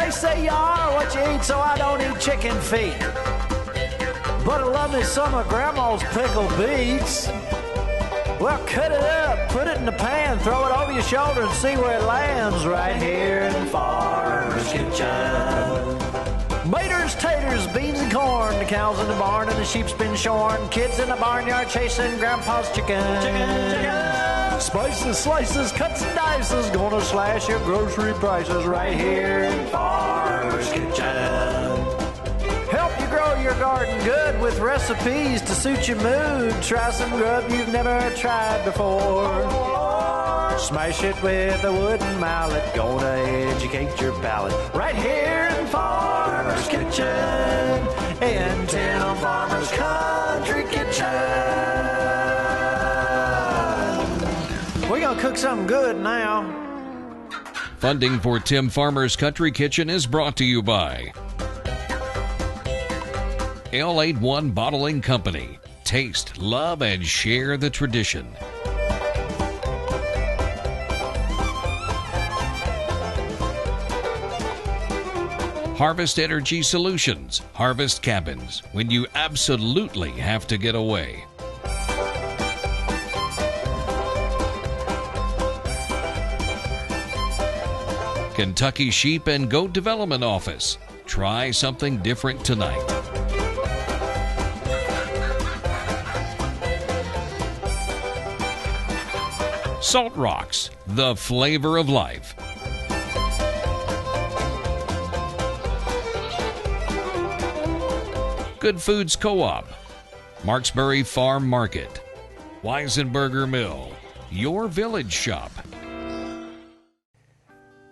They say you are what you eat, so I don't eat chicken feet. But I love me some of Grandma's pickled beets. Well, cut it up, put it in the pan, throw it over your shoulder and see where it lands right here in Farmer's Kitchen. Maters, taters, beans and corn, the cows in the barn and the sheep's been shorn, kids in the barnyard chasing Grandpa's chicken. Spices, slices, cuts and dices, gonna slash your grocery prices right here in Farmer's Kitchen. Help you grow your garden good with recipes to suit your mood. Try some grub you've never tried before. Smash it with a wooden mallet. Gonna educate your palate. Right here in Farmer's Kitchen. In Tim Farmer's Country Kitchen. We're gonna cook something good now. Funding for Tim Farmer's Country Kitchen is brought to you by L81 Bottling Company. Taste, love, and share the tradition. Harvest Energy Solutions. Harvest cabins when you absolutely have to get away. Kentucky Sheep and Goat Development Office. Try something different tonight. Salt Rocks, the flavor of life. Good Foods Co-op, Marksbury Farm Market, Weisenberger Mill, your village shop.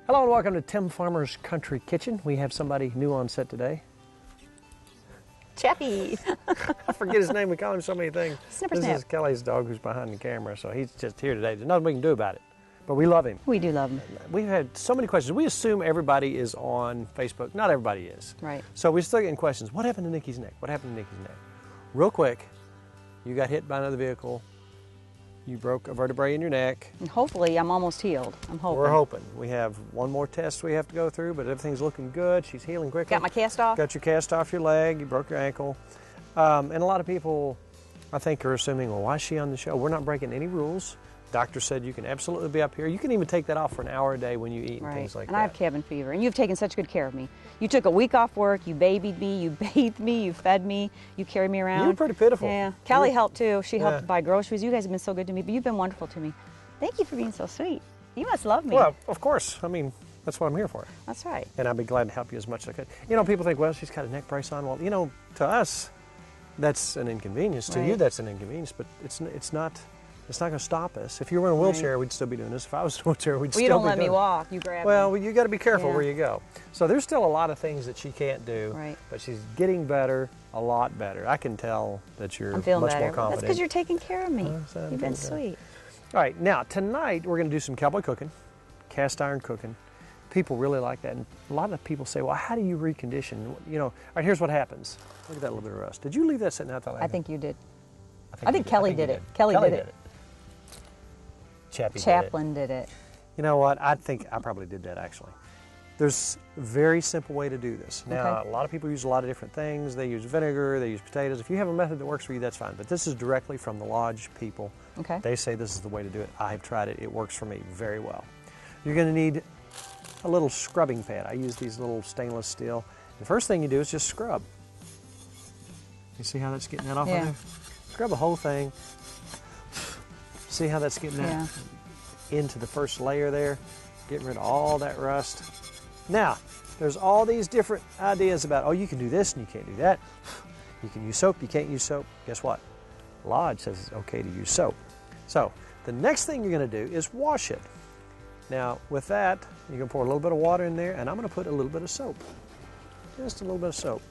Hello and welcome to Tim Farmer's Country Kitchen. We have somebody new on set today. Chappie. I forget his name, we call him so many things. Snipper This Snap. is Kelly's dog who's behind the camera, so he's just here today. There's nothing we can do about it, but we love him. We do love him. We've had so many questions. We assume everybody is on Facebook. Not everybody is. Right. So we're still getting questions. What happened to Nikki's neck? What happened to Nikki's neck? Real quick, you got hit by another vehicle. You broke a vertebrae in your neck. And hopefully, I'm almost healed. I'm hoping. We're hoping. We have one more test we have to go through, but everything's looking good. She's healing quickly. Got my cast off? Got your cast off your leg. You broke your ankle. And a lot of people, I think, are assuming, well, why is she on the show? We're not breaking any rules. Doctor said you can absolutely be up here. You can even take that off for an hour a day when you eat and things like that. And I have cabin fever, and you've taken such good care of me. You took a week off work, you babied me, you bathed me, you fed me, you carried me around. You were pretty pitiful. Yeah. Callie helped too. She helped Yeah. buy groceries. You guys have been so good to me, but you've been wonderful to me. Thank you for being so sweet. You must love me. Well, of course. I mean, that's what I'm here for. That's right. And I'd be glad to help you as much as I could. You know, people think, well, she's got a neck brace on. Well, you know, to us, that's an inconvenience. To you, Right. that's an inconvenience, but it's not going to stop us. If you were in a wheelchair, we'd still be doing this. If I was in a wheelchair, we'd Well, still you be don't doing let me it. walk. You grab me. Well, you got to be careful Yeah. where you go. So there's still a lot of things that she can't do, Right. but she's getting better, a lot better. I can tell that you're I'm feeling much better. more confident. That's because you're taking care of me. so You've been good. sweet. All right, now tonight we're going to do some cowboy cooking, cast iron cooking. People really like that, and a lot of people say, well, how do you recondition? You know, all right, here's what happens. Look at that little bit of rust. Did you leave that sitting out there? I think you did. I I think Kelly did it. Kelly did it. Chappie Chaplain did it. You know what? I think I probably did that actually. There's a very simple way to do this. Now, Okay. a lot of people use a lot of different things. They use vinegar, they use potatoes. If you have a method that works for you, that's fine. But this is directly from the lodge people. Okay. They say this is the way to do it. I have tried it. It works for me very well. You're going to need a little scrubbing pad. I use these little stainless steel. The first thing you do is just scrub. You see how that's getting that off of Yeah. there? Scrub the whole thing. See how that's getting that into the first layer there? Getting rid of all that rust. Now, there's all these different ideas about, oh, you can do this and you can't do that. You can use soap, you can't use soap. Guess what? Lodge says it's okay to use soap. So, the next thing you're going to do is wash it. Now, with that, you're going to pour a little bit of water in there, and I'm going to put a little bit of soap. Just a little bit of soap.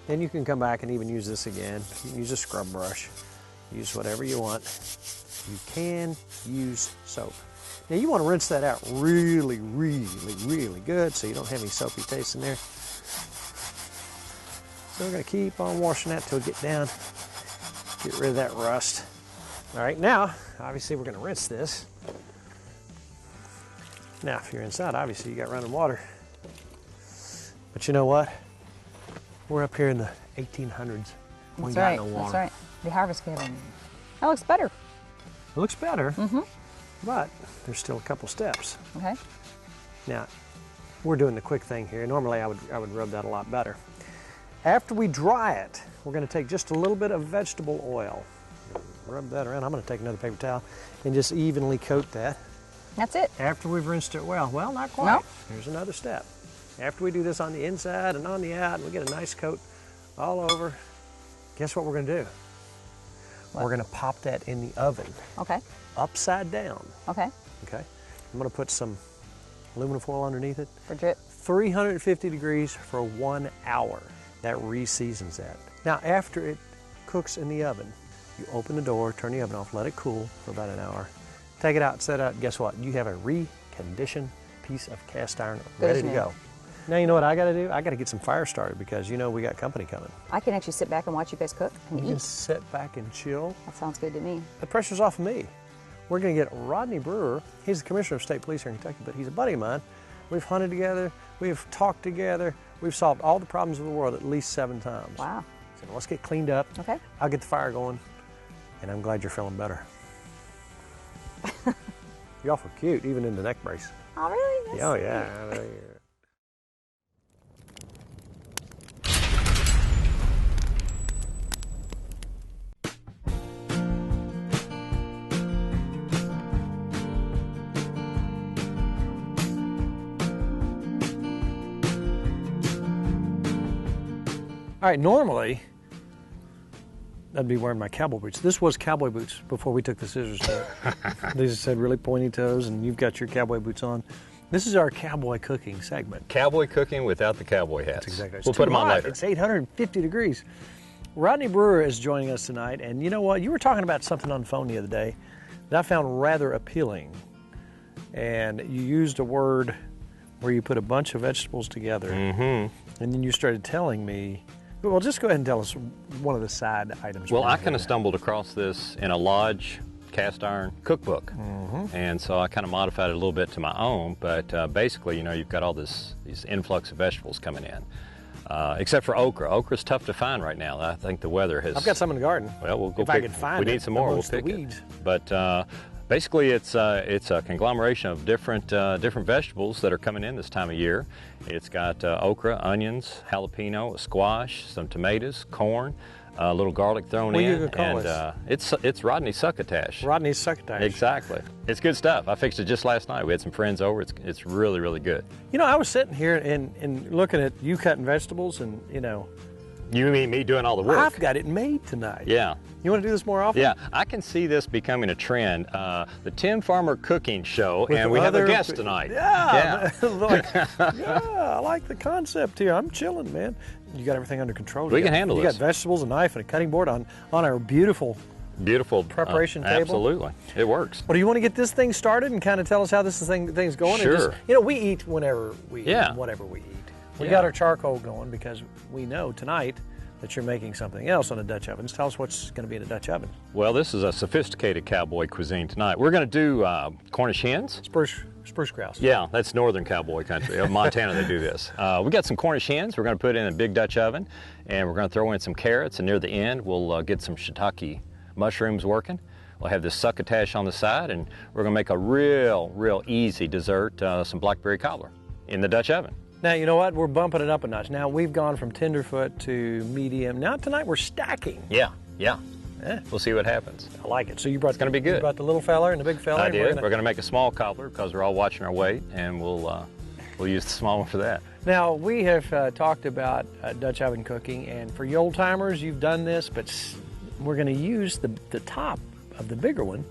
Then you can come back and even use this again. You can use a scrub brush. Use whatever you want. You can use soap. Now you want to rinse that out really, really, really good so you don't have any soapy taste in there. So we're going to keep on washing that till we get down. Get rid of that rust. All right, now, obviously we're going to rinse this. Now, if you're inside, obviously you got running water. But you know what? We're up here in the 1800s. We That's got right. no water. That's right. The harvest cabin. That looks better. It looks better, but there's still a couple steps. Okay. Now, we're doing the quick thing here. Normally, I would rub that a lot better. After we dry it, we're going to take just a little bit of vegetable oil. Rub that around. I'm going to take another paper towel and just evenly coat that. That's it. After we've rinsed it well. Well, not quite. No. Here's another step. After we do this on the inside and on the out, and we get a nice coat all over, guess what we're going to do? What? We're going to pop that in the oven, Okay. upside down. Okay. Okay. I'm going to put some aluminum foil underneath it. For drip. 350 degrees for 1 hour. That re-seasons that. Now, after it cooks in the oven, you open the door, turn the oven off, let it cool for about an hour. Take it out, set it out. Guess what? You have a reconditioned piece of cast iron ready to go. Now, you know what I got to do? I got to get some fire started because you know we got company coming. I can actually sit back and watch you guys cook and You eat. can sit back and chill. That sounds good to me. The pressure's off of me. We're going to get Rodney Brewer. He's the commissioner of state police here in Kentucky, but he's a buddy of mine. We've hunted together. We've talked together. We've solved all the problems of the world at least 7 times. Wow. So let's get cleaned up. Okay. I'll get the fire going, and I'm glad you're feeling better. You're awful cute, even in the neck brace. Oh, really? That's Oh, yeah. All right, normally, I'd be wearing my cowboy boots. This was cowboy boots before we took the scissors to it. These said really pointy toes, and you've got your cowboy boots on. This is our cowboy cooking segment. Cowboy cooking without the cowboy hats. That's exactly right. We'll put them on later. It's 850 degrees. Rodney Brewer is joining us tonight, and you know what? You were talking about something on the phone the other day that I found rather appealing. And you used a word where you put a bunch of vegetables together, and then you started telling me. Well, just go ahead and tell us one of the side items. Well, I kind of stumbled across this in a Lodge cast iron cookbook, and so I kind of modified it a little bit to my own. But basically, you know, you've got all these influx of vegetables coming in, except for okra. Okra's tough to find right now. I think the weather has. I've got some in the garden. Well, we'll go if pick. I can find we it need some more. We'll amongst the pick weeds. it. But basically, it's a conglomeration of different vegetables that are coming in this time of year. It's got okra, onions, jalapeno, squash, some tomatoes, corn, a little garlic thrown What are you in, gonna call and it's Rodney Succotash. Rodney's Succotash. Exactly. It's good stuff. I fixed it just last night. We had some friends over. It's really, really good. You know, I was sitting here and looking at you cutting vegetables, and you know, You mean me doing all the work? I've got it made tonight. Yeah. You want to do this more often? Yeah, I can see this becoming a trend. The Tim Farmer Cooking Show, With and we have a other- guest tonight. Yeah. Yeah, I like the concept here. I'm chilling, man. You got everything under control. We can handle this. You got vegetables, a knife, and a cutting board on our beautiful. Beautiful preparation table. Absolutely, it works. Well, do you want to get this thing started and kind of tell us how this thing's going? Sure. And just, you know, we eat whenever we eat, and whatever we eat. We got our charcoal going because we know tonight that you're making something else on a Dutch oven. Tell us what's going to be in a Dutch oven. Well, this is a sophisticated cowboy cuisine tonight. We're going to do Cornish hens. Spruce grouse. Yeah, that's northern cowboy country. In Montana, they do this. We got some Cornish hens. We're going to put in a big Dutch oven, and we're going to throw in some carrots, and near the end, we'll get some shiitake mushrooms working. We'll have this succotash on the side, and we're going to make a real easy dessert, some Blackberry Cobbler in the Dutch oven. Now, you know what? We're bumping it up a notch. Now, we've gone from tenderfoot to medium. Now, tonight, we're stacking. Yeah. We'll see what happens. I like it. So you brought It's going to be good. You brought the little fella and the big fella. I did. We're going to make a small cobbler because we're all watching our weight, and we'll use the small one for that. Now, we have talked about Dutch oven cooking, and for you old timers, you've done this, but we're going to use the top of the bigger one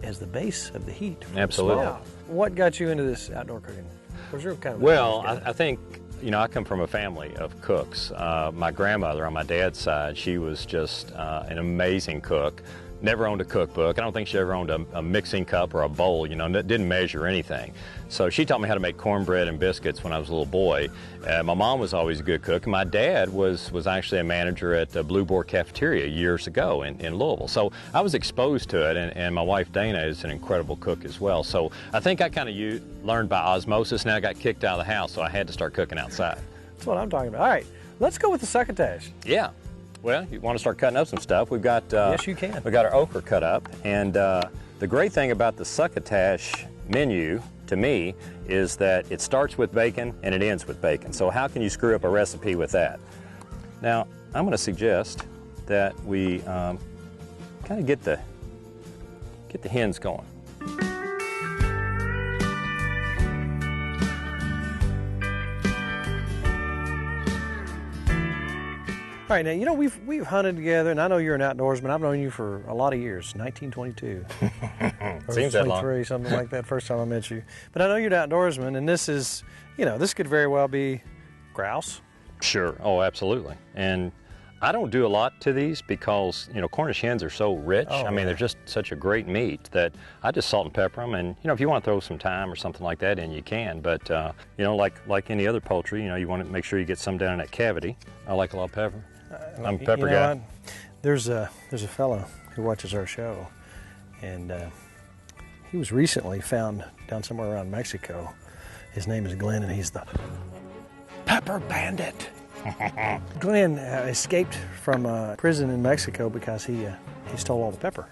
as the base of the heat. Absolutely. What got you into this outdoor cooking? Well, I think, you know, I come from a family of cooks. My grandmother on my dad's side, she was just an amazing cook. never owned a cookbook. I don't think she ever owned a mixing cup or a bowl, you know, didn't measure anything. So she taught me how to make cornbread and biscuits when I was a little boy. My mom was always a good cook. My dad was actually a manager at the Blue Boar Cafeteria years ago in Louisville. So I was exposed to it, and my wife Dana is an incredible cook as well. So I think I kind of learned by osmosis. Now I got kicked out of the house, so I had to start cooking outside. That's what I'm talking about. All right, let's go with the succotash. Yeah. Well, you want to start cutting up some stuff. We've got yes, you can. We got our okra cut up, and the great thing about the succotash menu, to me, is that it starts with bacon and it ends with bacon. So how can you screw up a recipe with that? Now, I'm going to suggest that we kind of get the hens going. All right, now, you know, we've hunted together, and I know you're an outdoorsman. I've known you for a lot of years, 1922. Seems that long. 23, something like that, first time I met you. But I know you're an outdoorsman, and this is, you know, this could very well be grouse. Sure. Oh, absolutely. And I don't do a lot to these because, you know, Cornish hens are so rich. Oh, I mean, yeah. they're just such a great meat that I just salt and pepper them. And, you know, if you want to throw some thyme or something like that in, you can. But, you know, like any other poultry, you know, you want to make sure you get some down in that cavity. I like a lot of pepper. I'm a pepper guy. There's a fellow who watches our show, and he was recently found down somewhere around Mexico. His name is Glenn, and he's the Pepper Bandit. Glenn escaped from prison in Mexico because he stole all the pepper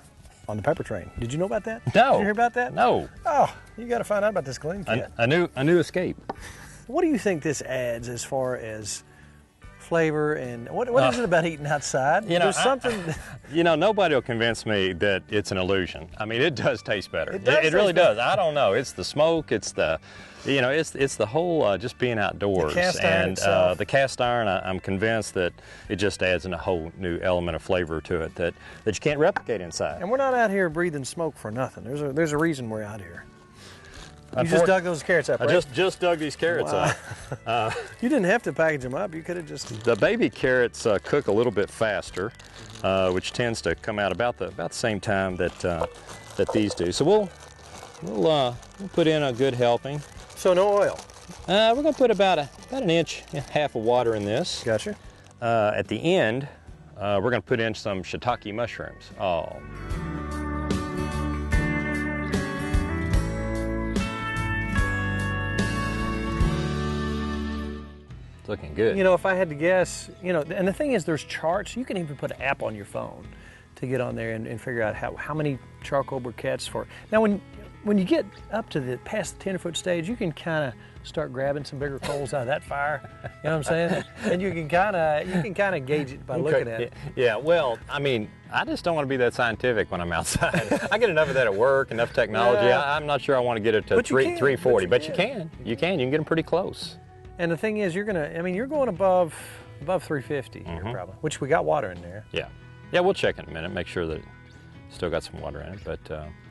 on the pepper train. Did you know about that? No. Did you hear about that? No. Oh, you got to find out about this Glenn kid. A new escape. What do you think this adds as far as flavor, and what is it about eating outside? You know, There's something. You know, nobody will convince me that it's an illusion. I mean, it does taste better. It does It really taste better. does. I don't know. It's the smoke. It's the, you know, it's the whole just being outdoors. The cast iron and itself. the cast iron, I'm convinced that it just adds in a whole new element of flavor to it that you can't replicate inside. And we're not out here breathing smoke for nothing. There's a reason we're out here. You just dug those carrots up, I right? just dug these carrots up. You didn't have to package them up. You could have just. The baby carrots cook a little bit faster, which tends to come out about the same time that these do. So we'll put in a good helping. So no oil. We're going to put about an inch and a half of water in this. Gotcha. At the end, we're going to put in some shiitake mushrooms. Oh. It's looking good. You know, if I had to guess, you know, and the thing is, there's charts. You can even put an app on your phone to get on there and figure out how many charcoal briquettes for. Now, when you get up to past the 10-foot stage, you can kind of start grabbing some bigger coals out of that fire. You know what I'm saying? And you can kind of gauge it by looking at it. Yeah. Well, I mean, I just don't want to be that scientific when I'm outside. I get enough of that at work, enough technology. Yeah. I'm not sure I want to get it to But you can, 340, but but you you can. You can get them pretty close. And the thing is, you're going above 350 here probably, which we got water in there. Yeah. Yeah, we'll check in a minute, make sure that it's still got some water in it. But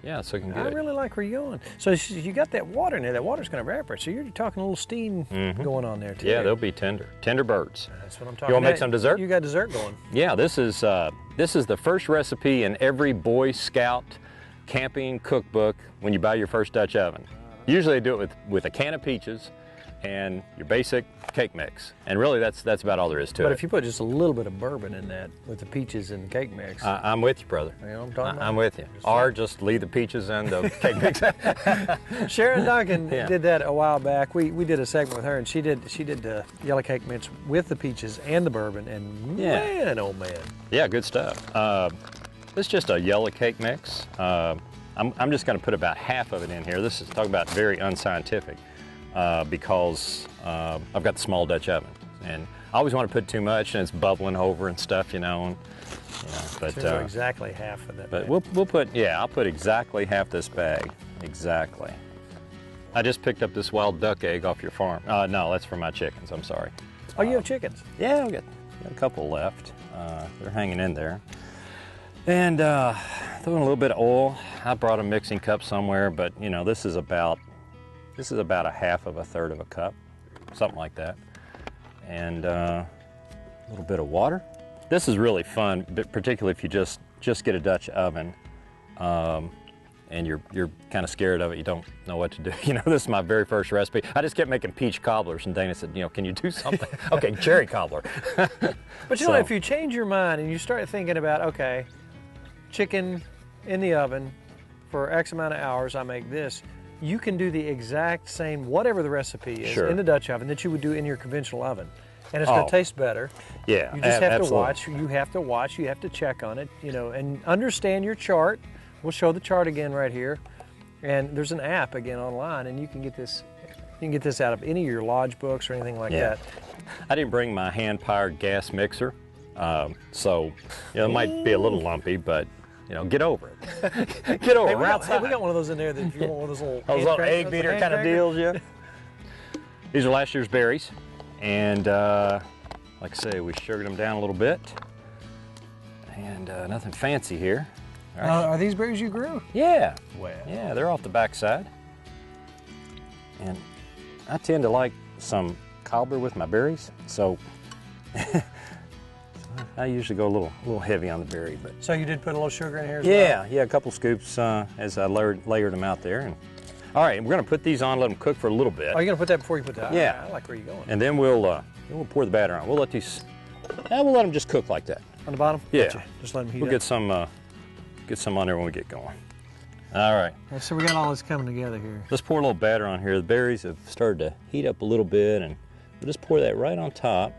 yeah, it's looking good. I really like where you're going. So you got that water in there. That water's going to evaporate. So you're talking a little steam going on there too. Yeah, they'll be tender birds. That's what I'm talking about. You want to make some dessert? You got dessert going. Yeah, this is the first recipe in every Boy Scout camping cookbook when you buy your first Dutch oven. Usually they do it with a can of peaches and your basic cake mix. And really that's about all there is to it. But if you put just a little bit of bourbon in that with the peaches and the cake mix. I'm with you, brother. You know what I'm talking about? I'm with you. Or just leave the peaches and the cake mix. Sharon Duncan Yeah. did that a while back. We did a segment with her, and she did the yellow cake mix with the peaches and the bourbon, and Yeah. man, oh man. Yeah, good stuff. This is just a yellow cake mix. I'm just going to put about half of it in here. This is talking about very unscientific because I've got the small Dutch oven, and I always want to put too much, and it's bubbling over and stuff, you know. But So exactly half of that. But we'll put I'll put exactly half this bag. Exactly. I just picked up this wild duck egg off your farm. No, that's for my chickens. I'm sorry. Oh, you have chickens? Yeah, we got a couple left. They're hanging in there. And throwing a little bit of oil. I brought a mixing cup somewhere, but you know, this is about a half of a third of a cup, something like that. And a little bit of water. This is really fun, particularly if you just just get a Dutch oven, and you're kind of scared of it, you don't know what to do. You know, this is my very first recipe. I just kept making peach cobblers, and Dana said, you know, can you do something? Okay, cherry cobbler. But you know, if you change your mind and you start thinking about, okay, chicken in the oven for X amount of hours, I make this, you can do the exact same, whatever the recipe is, in the Dutch oven that you would do in your conventional oven. And it's going to taste better. Yeah, you just have to watch. You have to watch. You have to check on it, you know, and understand your chart. We'll show the chart again right here, and there's an app again online, and you can get this. You can get this out of any of your lodge books or anything like that. I didn't bring my hand-powered gas mixer, so you know, it might be a little lumpy, but you know, get over it. Get over it. Hey, we got one of those in there that if you want one of those little egg beater kind of deals, yeah. These are last year's berries, and like I say, we sugared them down a little bit, and nothing fancy here. Right. Are these berries you grew? Yeah. Well. Yeah, they're off the backside. And I tend to like some cobbler with my berries, so I usually go a little heavy on the berry. But so you did put a little sugar in here as well? Yeah, a couple scoops as I layered them out there. And all right, we're going to put these on, let them cook for a little bit. Oh, you're going to put that before you put that? Yeah. I like where you're going. And then we'll pour the batter on. We'll let these. We'll let them just cook like that. On the bottom? Yeah. Gotcha. Just let them heat up. We'll get some on there when we get going. All right. So we got all this coming together here. Let's pour a little batter on here. The berries have started to heat up a little bit, and we'll just pour that right on top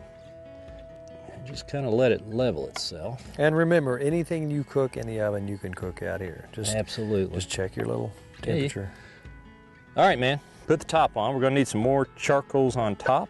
and just kind of let it level itself. And remember, anything you cook in the oven, you can cook out here. Absolutely. Just check your little temperature. All right, man. Put the top on. We're going to need some more charcoals on top.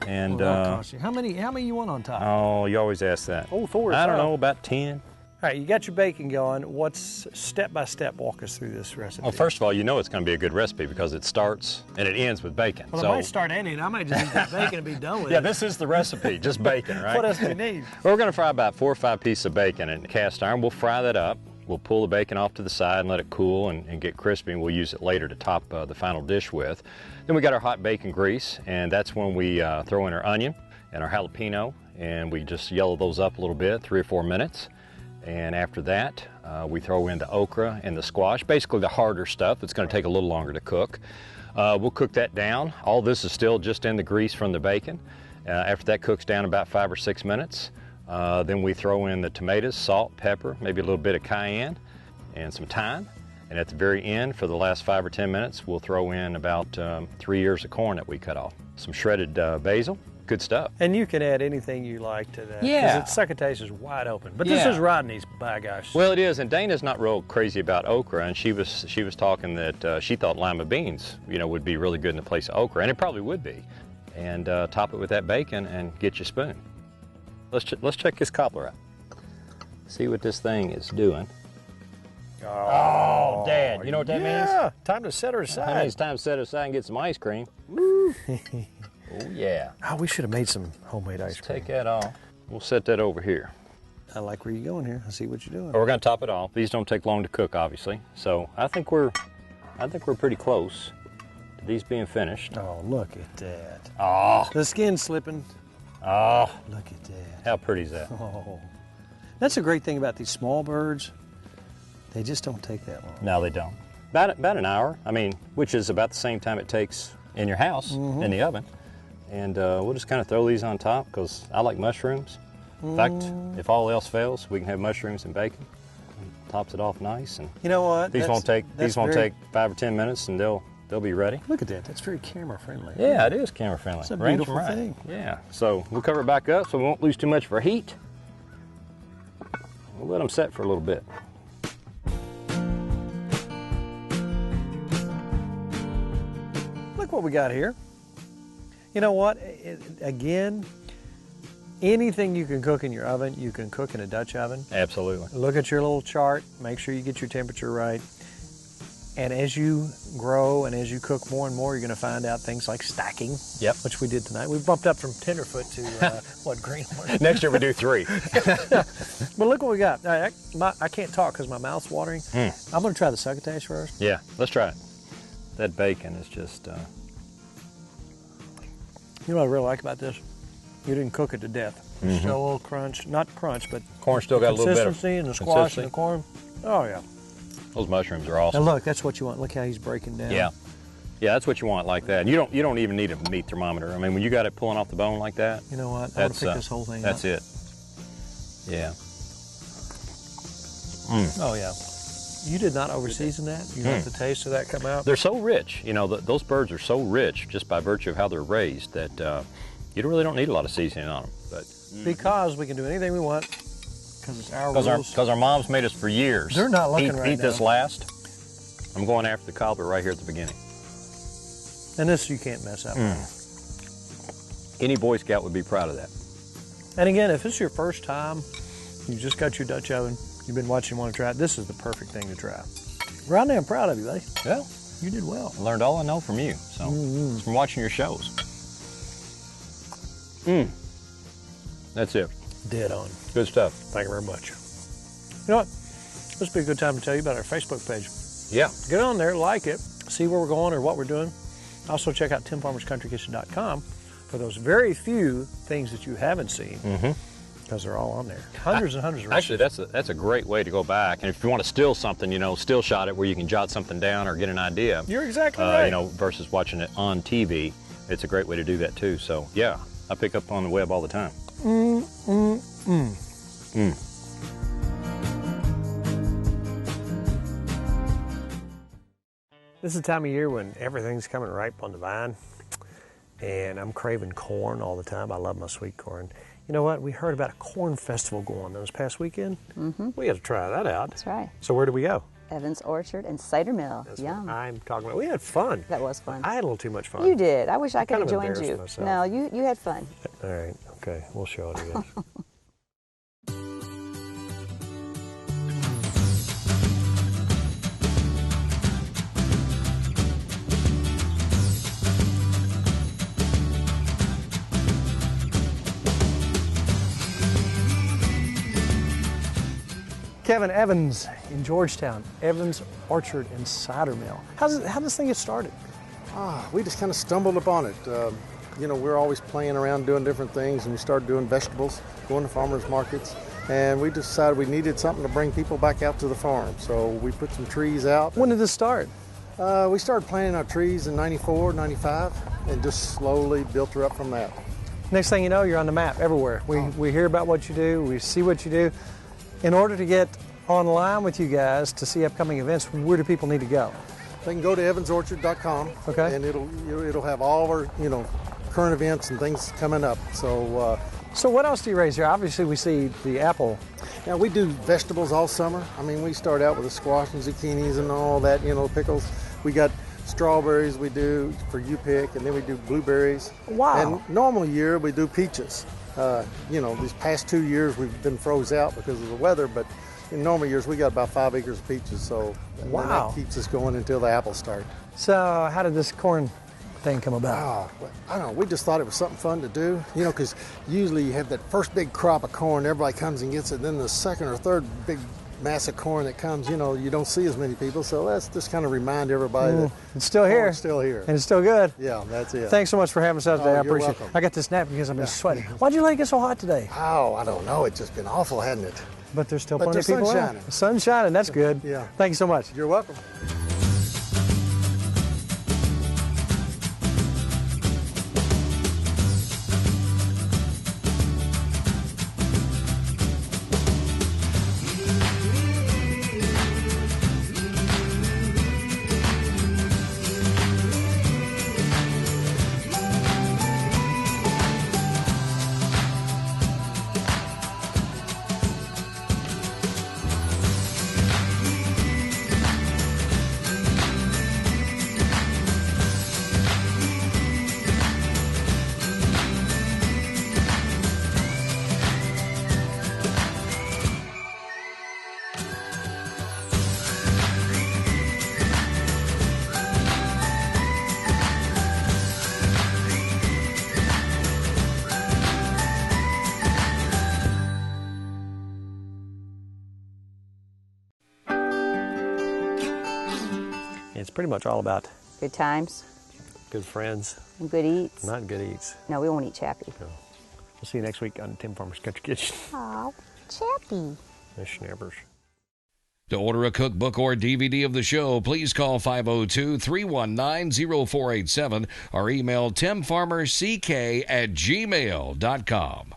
And how many you want on top? Oh, you always ask that. Oh, 4 or I don't know, about 10. All right, you got your bacon going. What's step-by-step, walk us through this recipe? Well, first of all, you know it's going to be a good recipe because it starts and it ends with bacon. Well, I might start ending. I might just eat that bacon and be done with it. Yeah, this is the recipe, just bacon, right? What else do you need? Well, we're going to fry about 4 or 5 pieces of bacon in cast iron. We'll fry that up. We'll pull the bacon off to the side and let it cool and get crispy, and we'll use it later to top the final dish with. Then we got our hot bacon grease, and that's when we throw in our onion and our jalapeno, and we just yellow those up a little bit, 3 or 4 minutes. And after that, we throw in the okra and the squash, basically the harder stuff. It's going to take a little longer to cook. We'll cook that down. All this is still just in the grease from the bacon. After that cooks down about 5 or 6 minutes, then we throw in the tomatoes, salt, pepper, maybe a little bit of cayenne, and some thyme. And at the very end, for the last 5 or 10 minutes, we'll throw in about 3 ears of corn that we cut off. Some shredded basil. Good stuff. And you can add anything you like to that. Yeah. Because Succotash is wide open. But this is Rodney's, by gosh. Well, it is, and Dana's not real crazy about okra, and she was talking that she thought lima beans, you know, would be really good in the place of okra, and it probably would be. And top it with that bacon and get your spoon. Let's check this cobbler out. See what this thing is doing. Oh, Dad, you know what that means? Yeah, time to set her aside. That means time to set her aside and get some ice cream. Woo. Oh, yeah. Oh, we should have made some homemade ice cream. Take that off. We'll set that over here. I like where you're going here. I see what you're doing. We're going to top it off. These don't take long to cook, obviously. So I think we're pretty close to these being finished. Oh, look at that. Oh. The skin's slipping. Oh. Look at that. How pretty is that? Oh. That's a great thing about these small birds. They just don't take that long. No, they don't. About an hour. I mean, which is about the same time it takes in your house, in the oven. And we'll just kind of throw these on top because I like mushrooms. In fact, if all else fails, we can have mushrooms and bacon. Tops it off nice. And you know what? These won't take 5 or 10 minutes, and they'll be ready. Look at that. That's very camera friendly. Yeah, it is camera friendly. It's a beautiful thing. Yeah. So we'll cover it back up so we won't lose too much of our heat. We'll let them set for a little bit. Look what we got here. You know what? Again, anything you can cook in your oven, you can cook in a Dutch oven. Absolutely. Look at your little chart. Make sure you get your temperature right. And as you grow and as you cook more and more, you're going to find out things like stacking, which we did tonight. We bumped up from tenderfoot to, greenhorn. Next year we do 3. But look what we got. I can't talk because my mouth's watering. I'm going to try the succotash first. Yeah, let's try it. That bacon is just... You know what I really like about this? You didn't cook it to death. Still a little crunch, not crunch, but Corn still got a little bit of consistency in the squash and the corn. Oh yeah. Those mushrooms are awesome. And look, that's what you want. Look how he's breaking down. Yeah. Yeah, that's what you want like that. You don't even need a meat thermometer. I mean, when you got it pulling off the bone like that. You know what? I want to pick this whole thing that's up. it. Yeah. Oh yeah. You did not over-season that? You let the taste of that come out? They're so rich. You know, those birds are so rich just by virtue of how they're raised that you really don't need a lot of seasoning on them. But because we can do anything we want, because it's our rules. Because our moms made us for years. They're not looking right now. Eat this last. I'm going after the cobbler right here at the beginning. And this you can't mess up. Any Boy Scout would be proud of that. And again, if it's your first time, you just got your Dutch oven, you've been watching and want to try it, this is the perfect thing to try. Rodney, I'm proud of you, buddy. Well, you did well. I learned all I know from you, so it's from watching your shows. That's it. Dead on. Good stuff. Thank you very much. You know what? This would be a good time to tell you about our Facebook page. Yeah. Get on there, like it, see where we're going or what we're doing. Also check out timfarmerscountrykitchen.com for those very few things that you haven't seen, because they're all on there. Hundreds and hundreds of recipes. Actually, that's a great way to go back. And if you want to still something, you know, still shot it where you can jot something down or get an idea. You're exactly right. You know, versus watching it on TV, it's a great way to do that too. So yeah, I pick up on the web all the time. This is the time of year when everything's coming ripe on the vine, and I'm craving corn all the time. I love my sweet corn. You know what? We heard about a corn festival going on this past weekend. We had to try that out. That's right. So where did we go? Evans Orchard and Cider Mill. That's Yum. what I'm talking about. We had fun. That was fun. I had a little too much fun. You did. I wish I could have kind of joined you. embarrassed myself. No, you had fun. All right. Okay. We'll show it again. Kevin Evans in Georgetown, Evans Orchard and Cider Mill. How did this thing get started? We just kind of stumbled upon it. You know, we're always playing around doing different things, and we started doing vegetables, going to farmers markets, and we decided we needed something to bring people back out to the farm. So we put some trees out. When did this start? We started planting our trees in 94, 95, and just slowly built her up from that. Next thing you know, you're on the map everywhere. We hear about what you do, we see what you do. In order to get online with you guys to see upcoming events, where do people need to go? They can go to evansorchard.com, okay, and it'll have all our current events and things coming up. So what else do you raise here? Obviously, we see the apple. Yeah, we do vegetables all summer. I mean, we start out with the squash and zucchinis and all that, pickles. We got strawberries we do for you pick, and then we do blueberries. Wow. And normal year we do peaches. These past 2 years we've been froze out because of the weather, but in normal years we got about 5 acres of peaches, so wow, that keeps us going until the apples start. So how did this corn thing come about? I don't know, we just thought it was something fun to do, because usually you have that first big crop of corn, everybody comes and gets it, then the second or third big mass of corn that comes, you don't see as many people, so let's just kind of remind everybody that it's still here. It's still here. And it's still good. Yeah, that's it. Thanks so much for having us out today. I you're appreciate welcome. it. I got this napkin because I've been sweating. Why'd you let it get so hot today? Oh, I don't know. It's just been awful, hasn't it? But there's still But plenty of the people sun's out. shining. The sun's shining. That's good. Yeah. Thank you so much. You're welcome. It's pretty much all about Good times good friends, and good eats. not good eats. No, we won't eat chappy. No. We'll see you next week on Tim Farmer's Country Kitchen. Aw, Chappy. The Schnappers. To order a cookbook or DVD of the show, please call 502-319-0487 or email timfarmerck@gmail.com.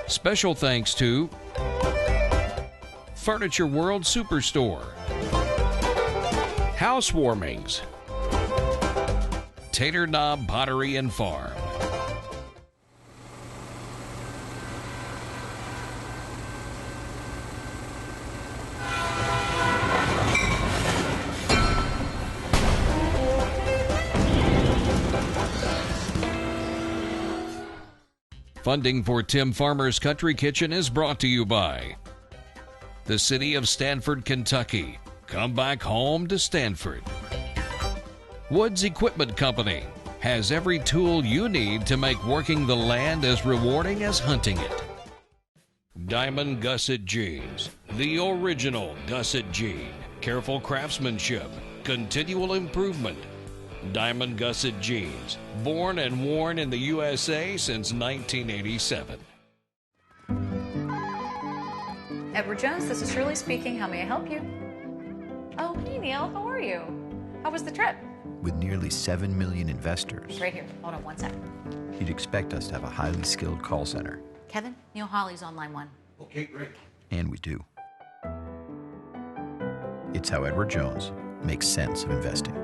Special thanks to Furniture World Superstore, Housewarmings, Tater Knob Pottery and Farm. Funding for Tim Farmer's Country Kitchen is brought to you by the City of Stanford, Kentucky. Come back home to Stanford. Woods Equipment Company has every tool you need to make working the land as rewarding as hunting it. Diamond Gusset Jeans, the original Gusset Jean. Careful craftsmanship, continual improvement. Diamond Gusset Jeans, born and worn in the USA since 1987. Edward Jones, this is Shirley speaking. How may I help you? Oh, hey Neil, how are you? How was the trip? With nearly 7 million investors, Right here. Hold on one second. you'd expect us to have a highly skilled call center. Kevin, Neil Hawley's on line 1. Okay, great. And we do. It's how Edward Jones makes sense of investing.